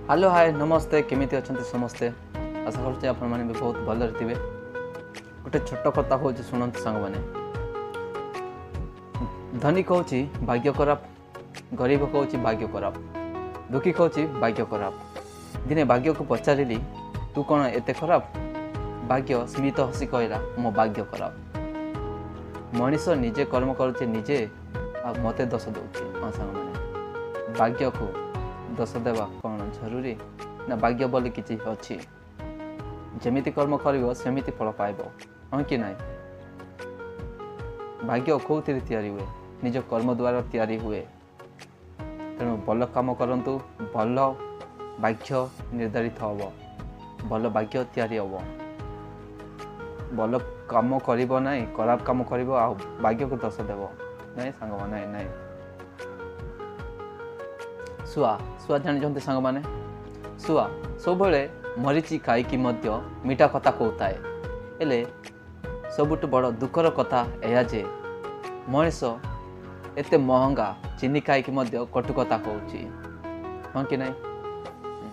Hello hi नमस्ते केमिति अछंती समस्ते आशा करछे आपण माने भी बहुत भल थे गोटे छोट कथा हूँ शुणु सांग मैंने धनी कहूँ भाग्य खराब गरीब कहूँ भाग्य खराब दुखी कहूँ भाग्य खराब दिने भाग्य को पचारि तू कौन एते खराब भाग्य स्मित हसी कहला मो भाग्य खराब मनीष निजे कर्म करुचे निजे मते दोष दौर सांग मैंने भाग्य को दोष देवा कौन जरूरी ना भाग्य बोली किसी अच्छी जमिति कर्म कर सेमिति फल पाइब हाँ कि ना भाग्य कौन तैयारी हुए निज कर्म द्वारा तैयारी हुए तेणु भल कम करंतु भल भाग्य निर्धारित हम भल भाग्य तैयारी हम भल कम कर ना खराब कम कर भाग्य को दोष देव ना सांग ना सुआ सुआ जानी सांग माने सुआ सब मरीची खाई मीठा कथा कहता है सबुठ बड़ दुखर कथा यह जे मनीष एते महंगा चीनी खाई कटु कथा कहूँ हाँ कि नहीं।